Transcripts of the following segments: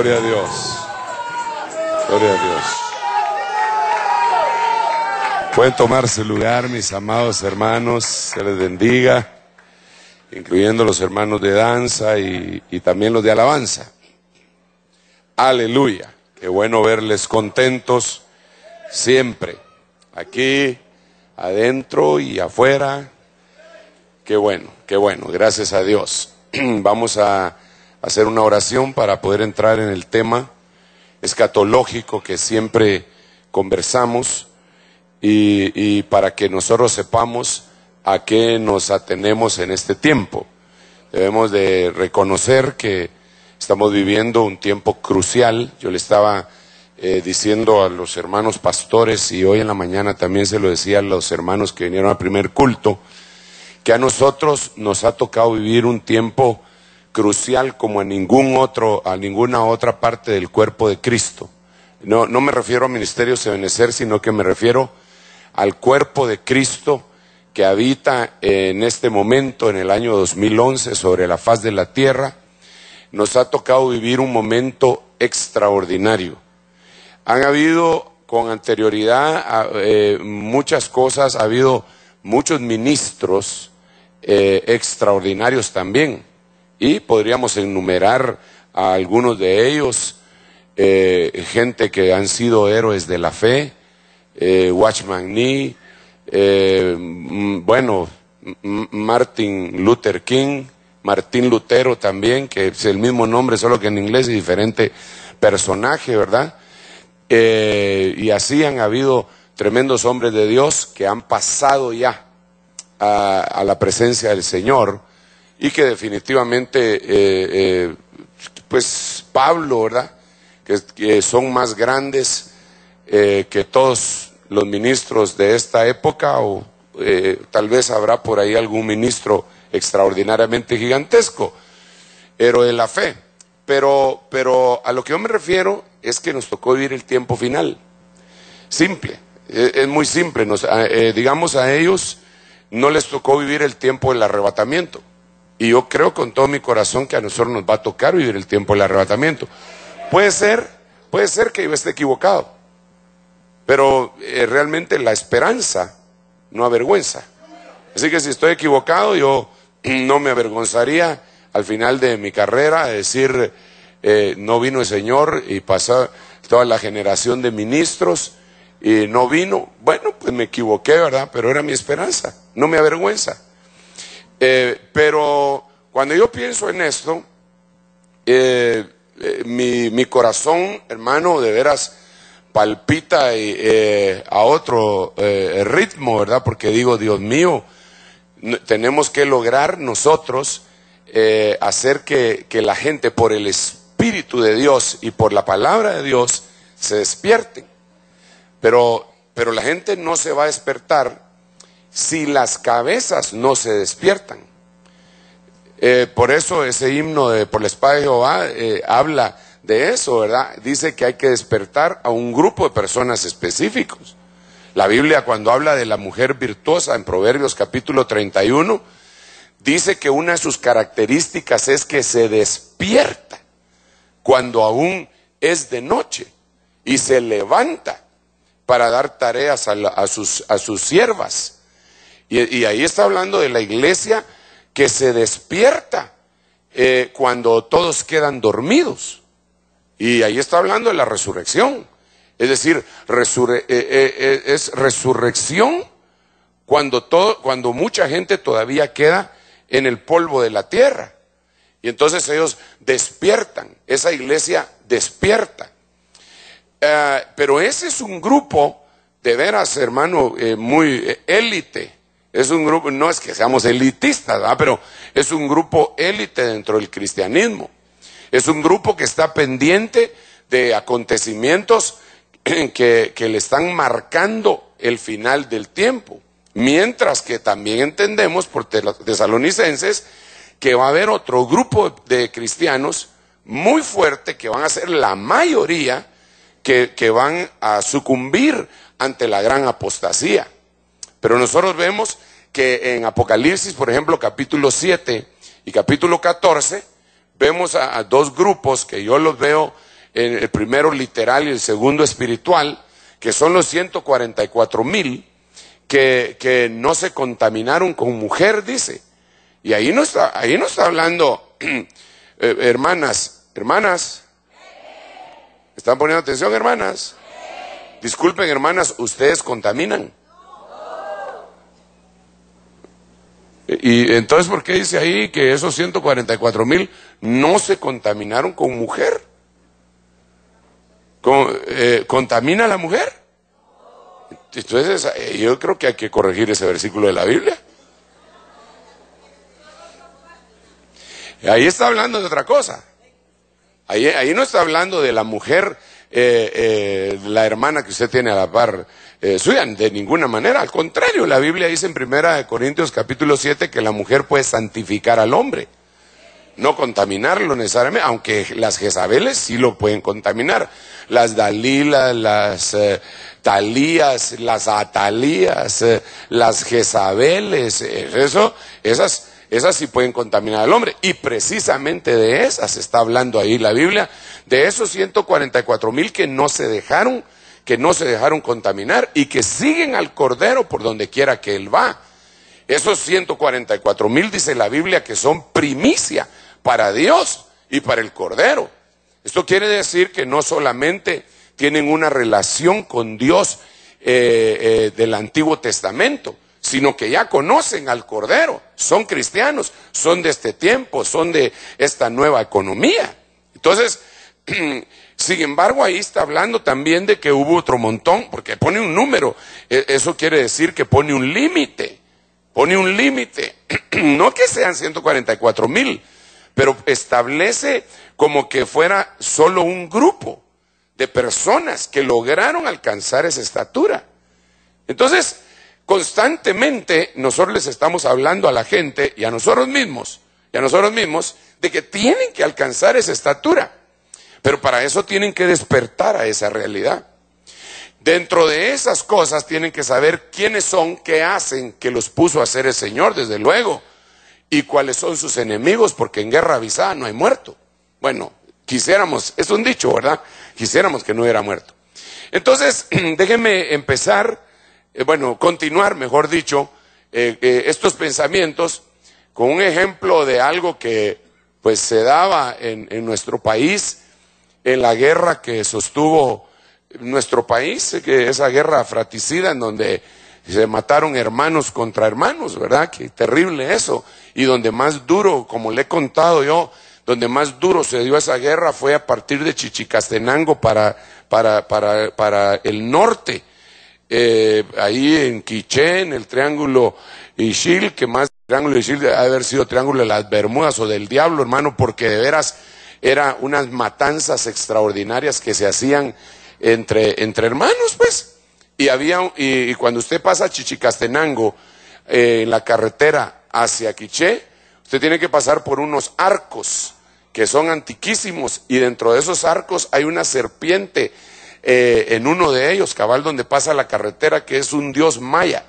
Gloria a Dios. Gloria a Dios. Pueden tomar su lugar, mis amados hermanos, se les bendiga, incluyendo los hermanos de danza y también los de alabanza. Aleluya. Qué bueno verles contentos siempre, aquí, adentro y afuera. Qué bueno, gracias a Dios. Vamos a hacer una oración para poder entrar en el tema escatológico que siempre conversamos y para que nosotros sepamos a qué nos atenemos en este tiempo. Debemos de reconocer que estamos viviendo un tiempo crucial. Yo le estaba diciendo a los hermanos pastores, y hoy en la mañana también se lo decía a los hermanos que vinieron al primer culto, que a nosotros nos ha tocado vivir un tiempo crucial como a ninguna otra parte del cuerpo de Cristo. No me refiero a Ministerio Ebenecer, sino que me refiero al cuerpo de Cristo que habita en este momento, en el año 2011, sobre la faz de la tierra. Nos ha tocado vivir un momento extraordinario. Han habido con anterioridad muchas cosas, ha habido muchos ministros extraordinarios también, y podríamos enumerar a algunos de ellos, gente que han sido héroes de la fe, Watchman Nee, Martin Luther King, Martín Lutero también, que es el mismo nombre, solo que en inglés y diferente personaje, ¿verdad? Y así han habido tremendos hombres de Dios que han pasado ya a la presencia del Señor, y que definitivamente, pues Pablo, ¿verdad? Que son más grandes que todos los ministros de esta época, o tal vez habrá por ahí algún ministro extraordinariamente gigantesco, héroe de la fe. Pero a lo que yo me refiero es que nos tocó vivir el tiempo final. Simple, es muy simple. Digamos, a ellos no les tocó vivir el tiempo del arrebatamiento. Y yo creo con todo mi corazón que a nosotros nos va a tocar vivir el tiempo del arrebatamiento. Puede ser que yo esté equivocado, pero realmente la esperanza no avergüenza. Así que si estoy equivocado, yo no me avergonzaría al final de mi carrera de decir, no vino el Señor, y pasó toda la generación de ministros y no vino. Bueno, pues me equivoqué, ¿verdad? Pero era mi esperanza, no me avergüenza. Pero cuando yo pienso en esto, mi corazón, hermano, de veras palpita a otro ritmo, ¿verdad? Porque digo, Dios mío, tenemos que lograr nosotros hacer que la gente, por el Espíritu de Dios y por la palabra de Dios, se despierten. Pero la gente no se va a despertar si las cabezas no se despiertan. Por eso ese himno de Por la espada de Jehová habla de eso, ¿verdad? Dice que hay que despertar a un grupo de personas específicos. La Biblia, cuando habla de la mujer virtuosa en Proverbios capítulo 31, dice que una de sus características es que se despierta cuando aún es de noche y se levanta para dar tareas a sus siervas. Y ahí está hablando de la iglesia que se despierta cuando todos quedan dormidos. Y ahí está hablando de la resurrección. Es decir, es resurrección cuando mucha gente todavía queda en el polvo de la tierra. Y entonces ellos despiertan, esa iglesia despierta. Pero ese es un grupo, de veras, hermano, muy élite. Es un grupo, no es que seamos elitistas, ¿verdad? Pero es un grupo élite dentro del cristianismo. Es un grupo que está pendiente de acontecimientos que le están marcando el final del tiempo. Mientras que también entendemos por Tesalonicenses que va a haber otro grupo de cristianos muy fuerte, que van a ser la mayoría, que van a sucumbir ante la gran apostasía. Pero nosotros vemos que en Apocalipsis, por ejemplo, capítulo 7 y capítulo 14, vemos a dos grupos que yo los veo el primero literal y el segundo espiritual, que son los 144,000 que no se contaminaron con mujer, dice. Y ahí no está hablando, hermanas, ¿están poniendo atención, hermanas? Disculpen, hermanas, ¿ustedes contaminan? Y entonces, ¿por qué dice ahí que esos 144,000 no se contaminaron con mujer? ¿Contamina a la mujer? Entonces, yo creo que hay que corregir ese versículo de la Biblia. Ahí está hablando de otra cosa. Ahí no está hablando de la mujer, la hermana que usted tiene a la par suya, de ninguna manera. Al contrario, la Biblia dice en 1 Corintios capítulo 7 que la mujer puede santificar al hombre, no contaminarlo necesariamente, aunque las Jezabeles sí lo pueden contaminar. Las Dalilas, las Talías, las Atalías, las Jezabeles, esas sí pueden contaminar al hombre. Y precisamente de esas está hablando ahí la Biblia, de esos 144,000 que no se dejaron contaminar y que siguen al Cordero por donde quiera que Él va. Esos 144,000 dice la Biblia que son primicia para Dios y para el Cordero. Esto quiere decir que no solamente tienen una relación con Dios del Antiguo Testamento, sino que ya conocen al Cordero, son cristianos, son de este tiempo, son de esta nueva economía. Entonces, sin embargo, ahí está hablando también de que hubo otro montón, porque pone un número, eso quiere decir que pone un límite, no que sean 144,000, pero establece como que fuera solo un grupo de personas que lograron alcanzar esa estatura. Entonces, constantemente nosotros les estamos hablando a la gente y a nosotros mismos, de que tienen que alcanzar esa estatura. Pero para eso tienen que despertar a esa realidad. Dentro de esas cosas tienen que saber quiénes son, qué hacen, que los puso a hacer el Señor, desde luego, y cuáles son sus enemigos, porque en guerra avisada no hay muerto. Bueno, quisiéramos, es un dicho, ¿verdad? Quisiéramos que no hubiera muerto. Entonces, déjenme empezar, continuar, mejor dicho, estos pensamientos con un ejemplo de algo que pues se daba en nuestro país, en la guerra que sostuvo nuestro país, que esa guerra fratricida en donde se mataron hermanos contra hermanos, ¿verdad? Qué terrible eso. Y donde más duro, como le he contado yo, donde más duro se dio esa guerra fue a partir de Chichicastenango para el norte, ahí en Quiché, en el Triángulo Ixil, que más Triángulo Ixil debe haber sido Triángulo de las Bermudas o del Diablo, hermano, porque de veras eran unas matanzas extraordinarias que se hacían entre hermanos, pues. Y cuando usted pasa a Chichicastenango, en la carretera hacia Quiché, usted tiene que pasar por unos arcos que son antiquísimos, y dentro de esos arcos hay una serpiente en uno de ellos, cabal donde pasa la carretera, que es un dios maya,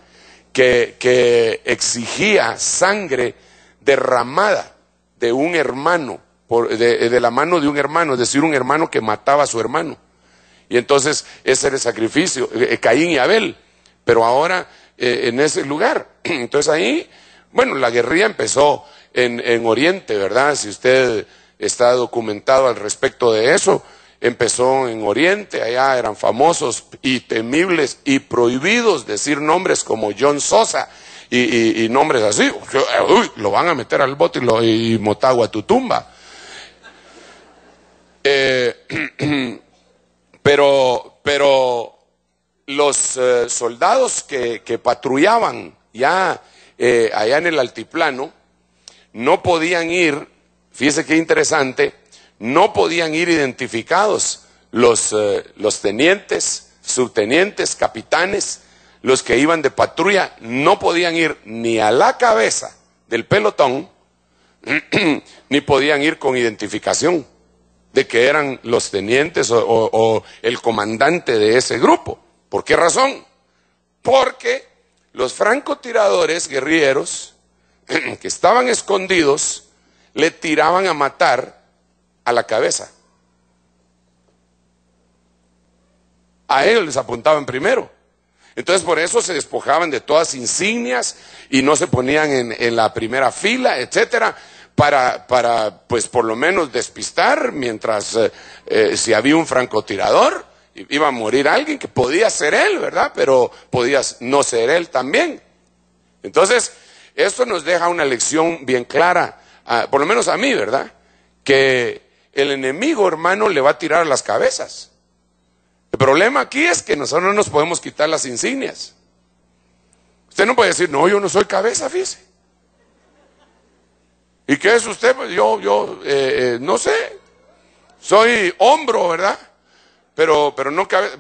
que exigía sangre derramada de un hermano, de la mano de un hermano, es decir, un hermano que mataba a su hermano. Y entonces ese era el sacrificio, Caín y Abel, pero ahora en ese lugar. Entonces ahí, la guerrilla empezó en Oriente, ¿verdad? Si usted está documentado al respecto de eso, empezó en Oriente, allá eran famosos y temibles y prohibidos decir nombres como John Sosa y nombres así. Uy, lo van a meter al bote y Motagua tu tumba. Pero los soldados que patrullaban ya allá en el altiplano no podían ir, fíjese qué interesante, no podían ir identificados los tenientes, subtenientes, capitanes, los que iban de patrulla, no podían ir ni a la cabeza del pelotón, ni podían ir con identificación de que eran los tenientes o el comandante de ese grupo. ¿Por qué razón? Porque los francotiradores guerrilleros que estaban escondidos le tiraban a matar a la cabeza. a ellos les apuntaban primero. Entonces por eso se despojaban de todas insignias y no se ponían en la primera fila, etcétera, para pues por lo menos despistar mientras si había un francotirador, iba a morir alguien que podía ser él, ¿verdad? Pero podía no ser él también. Entonces, esto nos deja una lección bien clara, por lo menos a mí, ¿verdad? Que el enemigo, hermano, le va a tirar a las cabezas. El problema aquí es que nosotros no nos podemos quitar las insignias. Usted no puede decir, no, yo no soy cabeza, fíjese. ¿Y qué es usted? Pues yo no sé. Soy hombro, ¿verdad? Pero no cabeza.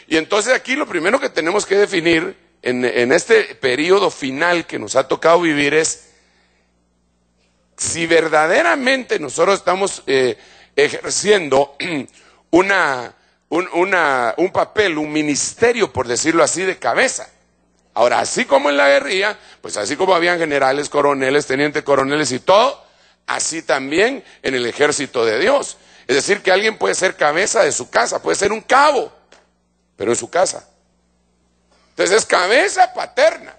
Y entonces aquí lo primero que tenemos que definir en este periodo final que nos ha tocado vivir es si verdaderamente nosotros estamos ejerciendo un papel, un ministerio, por decirlo así, de cabeza. Ahora, así como en la guerrilla, pues así como habían generales, coroneles, tenientes coroneles y todo, así también en el ejército de Dios. Es decir, que alguien puede ser cabeza de su casa, puede ser un cabo, pero en su casa. Entonces es cabeza paterna.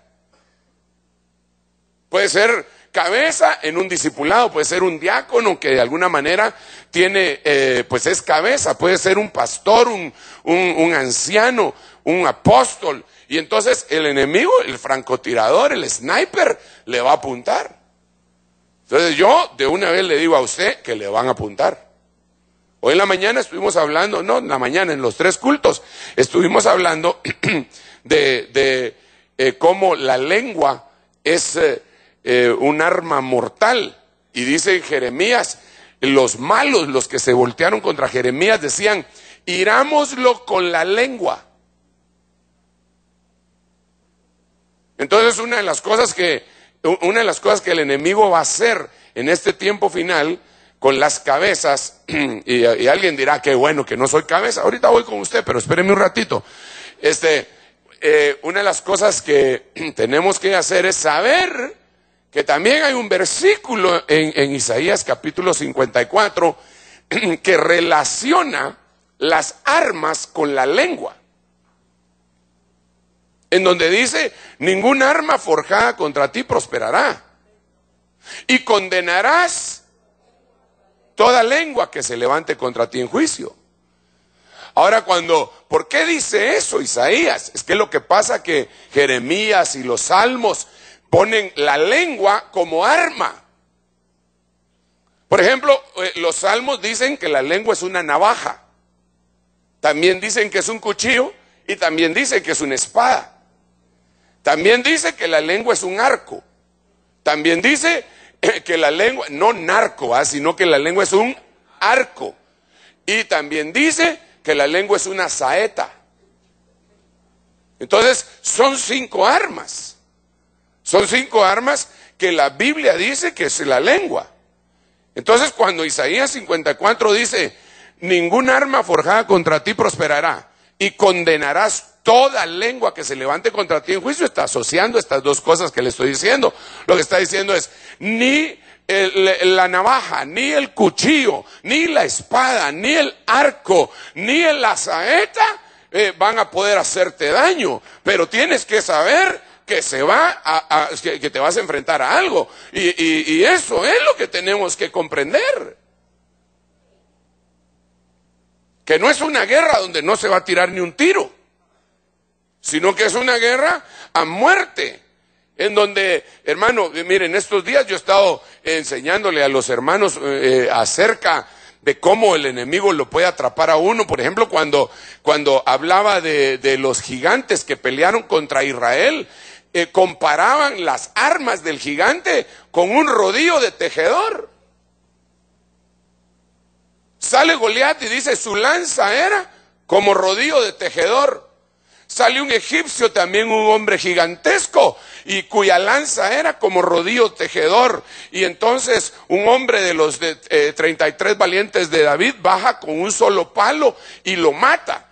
Puede ser cabeza en un discipulado, puede ser un diácono que de alguna manera tiene, pues es cabeza, puede ser un pastor, un anciano, un apóstol. Y entonces el enemigo, el francotirador, el sniper, le va a apuntar. Entonces yo de una vez le digo a usted que le van a apuntar. Hoy en la mañana estuvimos hablando, no, en la mañana en los 3 cultos, estuvimos hablando de cómo la lengua es un arma mortal. Y dice Jeremías, los malos, los que se voltearon contra Jeremías, decían, hirámoslo con la lengua. Entonces una de las cosas que el enemigo va a hacer en este tiempo final con las cabezas, y alguien dirá que bueno, que no soy cabeza, ahorita voy con usted, pero espéreme un ratito. Una de las cosas que tenemos que hacer es saber que también hay un versículo en Isaías capítulo 54 que relaciona las armas con la lengua. En donde dice, ningún arma forjada contra ti prosperará. Y condenarás toda lengua que se levante contra ti en juicio. Ahora ¿por qué dice eso Isaías? Es que lo que pasa que Jeremías y los salmos ponen la lengua como arma. Por ejemplo, los salmos dicen que la lengua es una navaja. También dicen que es un cuchillo y también dicen que es una espada. También dice que la lengua es un arco. También dice que la lengua, no narco, sino que la lengua es un arco. Y también dice que la lengua es una saeta. Entonces, son 5 armas. Son 5 armas que la Biblia dice que es la lengua. Entonces, cuando Isaías 54 dice, ningún arma forjada contra ti prosperará y condenarás toda lengua que se levante contra ti en juicio, está asociando estas 2 cosas que le estoy diciendo. Lo que está diciendo es, ni la navaja, ni el cuchillo, ni la espada, ni el arco, ni la saeta van a poder hacerte daño. Pero tienes que saber que que te vas a enfrentar a algo. Y eso es lo que tenemos que comprender. Que no es una guerra donde no se va a tirar ni un tiro, sino que es una guerra a muerte, en donde, hermano, miren, estos días yo he estado enseñándole a los hermanos acerca de cómo el enemigo lo puede atrapar a uno. Por ejemplo, cuando hablaba de los gigantes que pelearon contra Israel, comparaban las armas del gigante con un rodillo de tejedor. Sale Goliat y dice, su lanza era como rodillo de tejedor. Sale un egipcio, también un hombre gigantesco, y cuya lanza era como rodillo tejedor. Y entonces un hombre de los 33 valientes de David baja con un solo palo y lo mata.